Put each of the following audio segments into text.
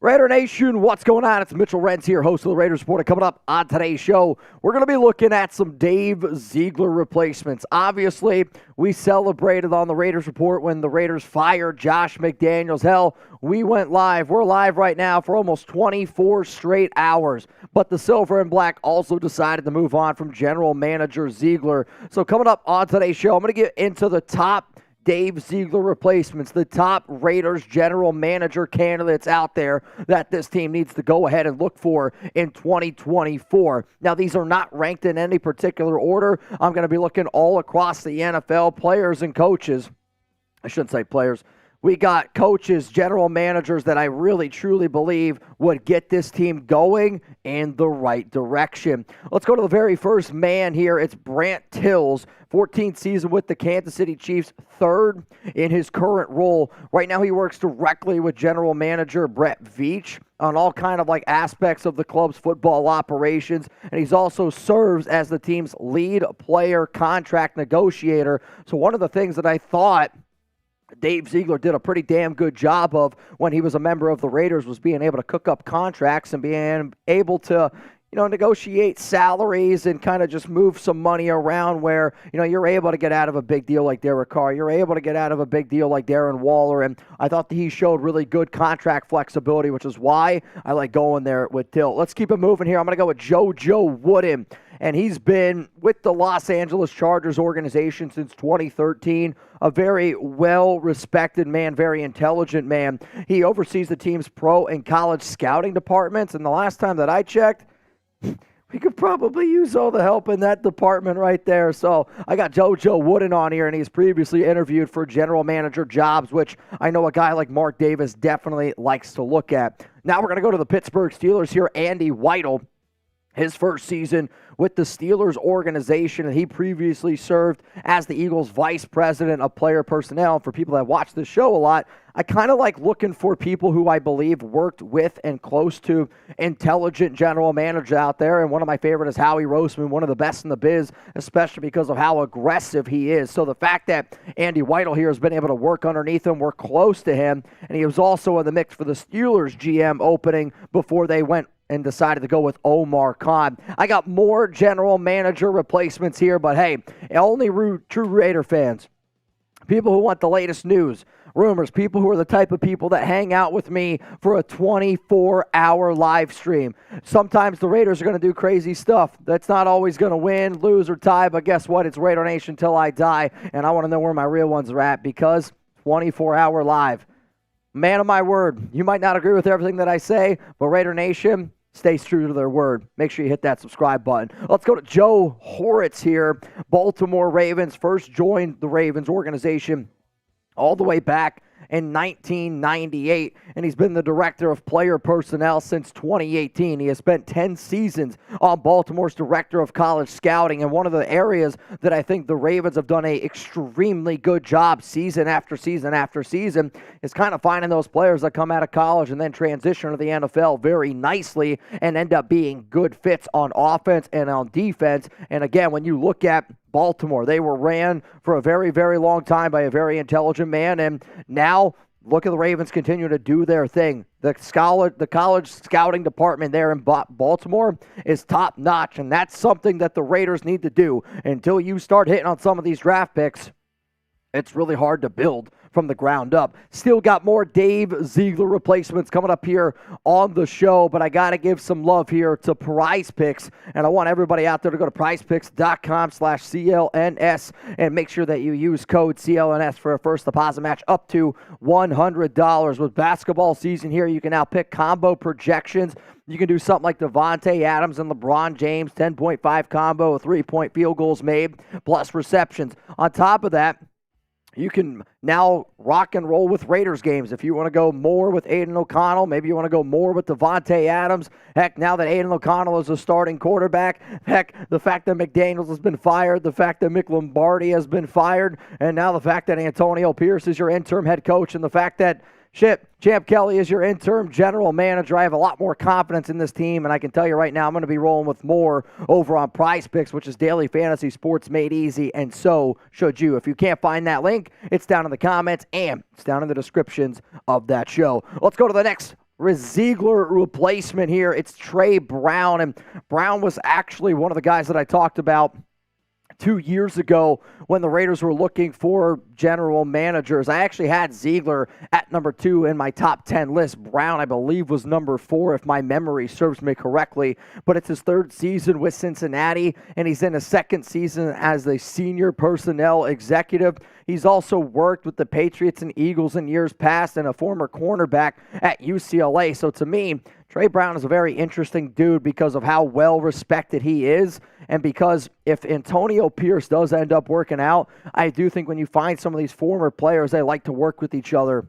Raider Nation, what's going on? It's Mitchell Renz here, host of the Raiders Report. Coming up on today's show, we're going to be looking at some Dave Ziegler replacements. Obviously, we celebrated on the Raiders Report when the Raiders fired Josh McDaniels. Hell, we went live. We're live right now for almost 24 straight hours. But the Silver and Black also decided to move on from General Manager Ziegler. So coming up on today's show, I'm going to get into the top Dave Ziegler replacements, the top Raiders general manager candidates out there that this team needs to go ahead and look for in 2024. Now, these are not ranked in any particular order. I'm going to be looking all across the NFL, players and coaches. I shouldn't say players. We got coaches, general managers that I really, truly believe would get this team going in the right direction. Let's go to the very first man here. It's Brandin Tills, 14th season with the Kansas City Chiefs, third in his current role. Right now he works directly with general manager Brett Veach on all kind of aspects of the club's football operations, and he's also serves as the team's lead player contract negotiator. So one of the things that I thought Dave Ziegler did a pretty damn good job of when he was a member of the Raiders was being able to cook up contracts and being able to, negotiate salaries and kind of just move some money around where, you're able to get out of a big deal like Derek Carr. You're able to get out of a big deal like Darren Waller. And I thought that he showed really good contract flexibility, which is why I like going there with Till. Let's keep it moving here. I'm going to go with Jojo Wooden. And he's been with the Los Angeles Chargers organization since 2013. A very well-respected man, very intelligent man. He oversees the team's pro and college scouting departments. And the last time that I checked, we could probably use all the help in that department right there. So I got Jojo Wooden on here, and he's previously interviewed for general manager jobs, which I know a guy like Mark Davis definitely likes to look at. Now we're going to go to the Pittsburgh Steelers here. Andy Weidl, his first season with the Steelers organization, and he previously served as the Eagles' vice president of player personnel. For people that watch this show a lot, I kind of like looking for people who I believe worked with and close to intelligent general managers out there, and one of my favorite is Howie Roseman, one of the best in the biz, especially because of how aggressive he is. So the fact that Andy Weidl here has been able to work underneath him, work close to him, and he was also in the mix for the Steelers GM opening before they went and decided to go with Omar Khan. I got more general manager replacements here, but hey, only true Raider fans, people who want the latest news, rumors, people who are the type of people that hang out with me for a 24-hour live stream. Sometimes the Raiders are going to do crazy stuff. That's not always going to win, lose, or tie, but guess what? It's Raider Nation till I die, and I want to know where my real ones are at because 24-hour live. Man of my word, you might not agree with everything that I say, but Raider Nation stays true to their word. Make sure you hit that subscribe button. Let's go to Joe Hortiz here. Baltimore Ravens, first joined the Ravens organization all the way back in 1998, and he's been the director of player personnel since 2018. He has spent 10 seasons on Baltimore's director of college scouting, and one of the areas that I think the Ravens have done a extremely good job season after season after season is kind of finding those players that come out of college and then transition to the NFL very nicely and end up being good fits on offense and on defense. And again, when you look at Baltimore, they were ran for a very, very long time by a very intelligent man, and now look at the Ravens continue to do their thing. The college scouting department there in Baltimore is top-notch, and that's something that the Raiders need to do. Until you start hitting on some of these draft picks, it's really hard to build from the ground up. Still got more Dave Ziegler replacements coming up here on the show, but I got to give some love here to Priz Picks, and I want everybody out there to go to prizepicks.com/CLNS and make sure that you use code CLNS for a first deposit match up to $100. With basketball season here, you can now pick combo projections. You can do something like Devontae Adams and LeBron James, 10.5 combo, 3-point field goals made, plus receptions. On top of that, you can now rock and roll with Raiders games. If you want to go more with Aiden O'Connell, maybe you want to go more with Devontae Adams. Heck, now that Aiden O'Connell is a starting quarterback, heck, the fact that McDaniels has been fired, the fact that Mick Lombardi has been fired, and now the fact that Antonio Pierce is your interim head coach, and the fact that Champ Kelly is your interim general manager. I have a lot more confidence in this team, and I can tell you right now I'm going to be rolling with more over on Priz Picks, which is daily fantasy sports made easy, and so should you. If you can't find that link, it's down in the comments, and it's down in the descriptions of that show. Let's go to the next Ziegler replacement here. It's Trey Brown, and Brown was actually one of the guys that I talked about 2 years ago when the Raiders were looking for general managers. I actually had Ziegler at number 2 in my top 10 list. Brown, I believe, was number 4 if my memory serves me correctly. But it's his 3rd season with Cincinnati, and he's in his 2nd season as the senior personnel executive. He's also worked with the Patriots and Eagles in years past and a former cornerback at UCLA. So to me, Trey Brown is a very interesting dude because of how well respected he is, and because if Antonio Pierce does end up working out, I do think when you find some of these former players, they like to work with each other.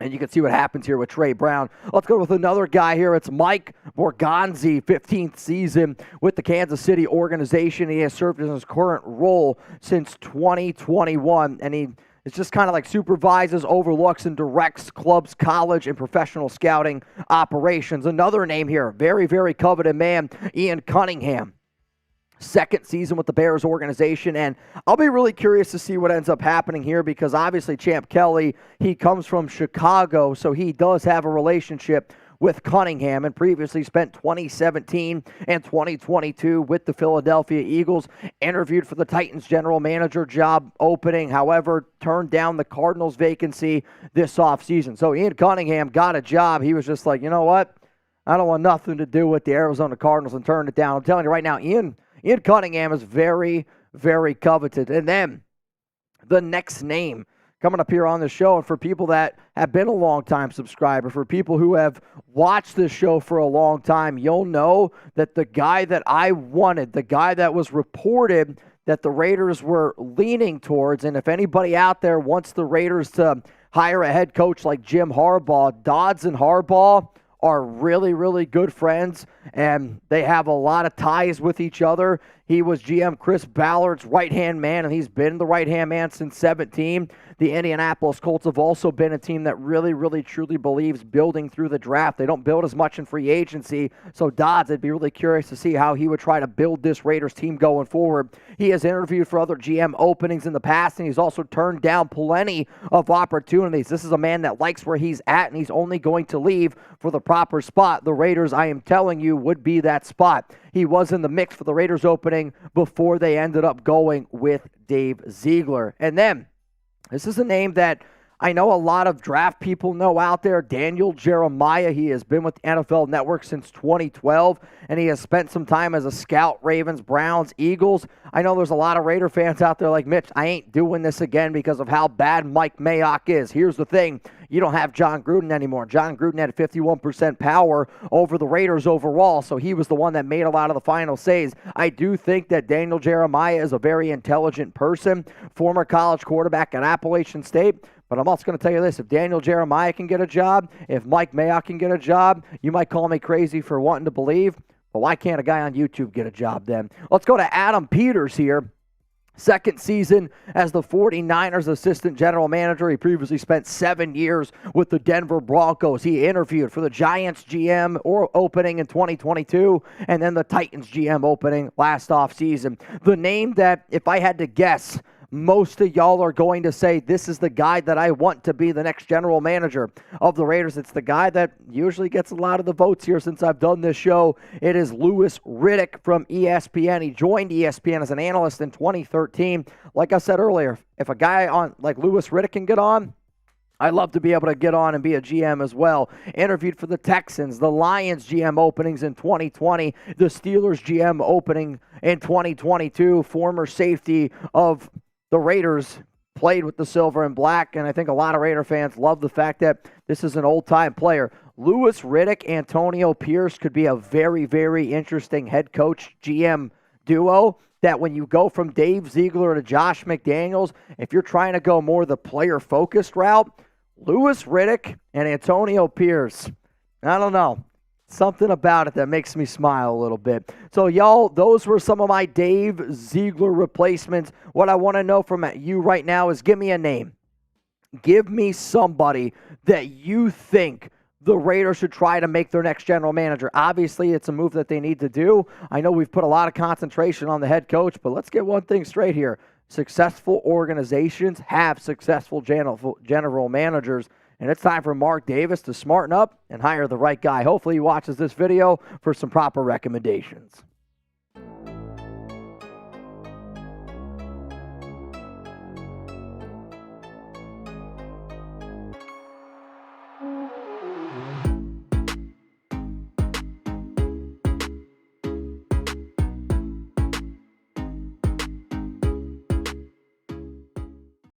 And you can see what happens here with Trey Brown. Let's go with another guy here. It's Mike Borgonzi, 15th season with the Kansas City organization. He has served in his current role since 2021, and he it's just kind of like supervises, overlooks, and directs clubs, college, and professional scouting operations. Another name here, very, very coveted man, Ian Cunningham. 2nd season with the Bears organization, and I'll be really curious to see what ends up happening here because obviously Champ Kelly, he comes from Chicago, so he does have a relationship with Cunningham, and previously spent 2017 and 2022 with the Philadelphia Eagles, interviewed for the Titans general manager job opening, however, turned down the Cardinals vacancy this offseason. So Ian Cunningham got a job. He was just like, you know what? I don't want nothing to do with the Arizona Cardinals, and turned it down. I'm telling you right now, Ian Cunningham is very, very coveted. And then the next name coming up here on the show, and for people that have been a long-time subscriber, for people who have watched this show for a long time, you'll know that the guy that I wanted, the guy that was reported that the Raiders were leaning towards, and if anybody out there wants the Raiders to hire a head coach like Jim Harbaugh, Dodds and Harbaugh are really, really good friends, and they have a lot of ties with each other. He was GM Chris Ballard's right-hand man, and he's been the right-hand man since 17. The Indianapolis Colts have also been a team that really, really, truly believes building through the draft. They don't build as much in free agency, so Dodds, I'd be really curious to see how he would try to build this Raiders team going forward. He has interviewed for other GM openings in the past, and he's also turned down plenty of opportunities. This is a man that likes where he's at, and he's only going to leave for the proper spot. The Raiders, I am telling you, would be that spot. He was in the mix for the Raiders opening before they ended up going with Dave Ziegler. And then, this is a name that I know a lot of draft people know out there, Daniel Jeremiah. He has been with the NFL Network since 2012, and he has spent some time as a scout, Ravens, Browns, Eagles. I know there's a lot of Raider fans out there like, Mitch, I ain't doing this again because of how bad Mike Mayock is. Here's the thing. You don't have John Gruden anymore. John Gruden had 51% power over the Raiders overall, so he was the one that made a lot of the final says. I do think that Daniel Jeremiah is a very intelligent person, former college quarterback at Appalachian State. But I'm also going to tell you this, if Daniel Jeremiah can get a job, if Mike Mayock can get a job, you might call me crazy for wanting to believe, but why can't a guy on YouTube get a job then? Let's go to Adam Peters here. 2nd season as the 49ers assistant general manager. He previously spent 7 years with the Denver Broncos. He interviewed for the Giants GM opening in 2022 and then the Titans GM opening last offseason. The name that, if I had to guess, most of y'all are going to say, this is the guy that I want to be the next general manager of the Raiders. It's the guy that usually gets a lot of the votes here since I've done this show. It is Louis Riddick from ESPN. He joined ESPN as an analyst in 2013. Like I said earlier, if a guy on like Louis Riddick can get on, I'd love to be able to get on and be a GM as well. Interviewed for the Texans, the Lions GM openings in 2020, the Steelers GM opening in 2022, former safety of the Raiders, played with the silver and black, and I think a lot of Raider fans love the fact that this is an old-time player. Louis Riddick, Antonio Pierce could be a very, very interesting head coach GM duo that when you go from Dave Ziegler to Josh McDaniels, if you're trying to go more the player-focused route, Louis Riddick and Antonio Pierce, I don't know. Something about it that makes me smile a little bit. So, y'all, those were some of my Dave Ziegler replacements. What I want to know from you right now is give me a name. Give me somebody that you think the Raiders should try to make their next general manager. Obviously, it's a move that they need to do. I know we've put a lot of concentration on the head coach, but let's get one thing straight here. Successful organizations have successful general managers. and it's time for Mark Davis to smarten up and hire the right guy. Hopefully he watches this video for some proper recommendations.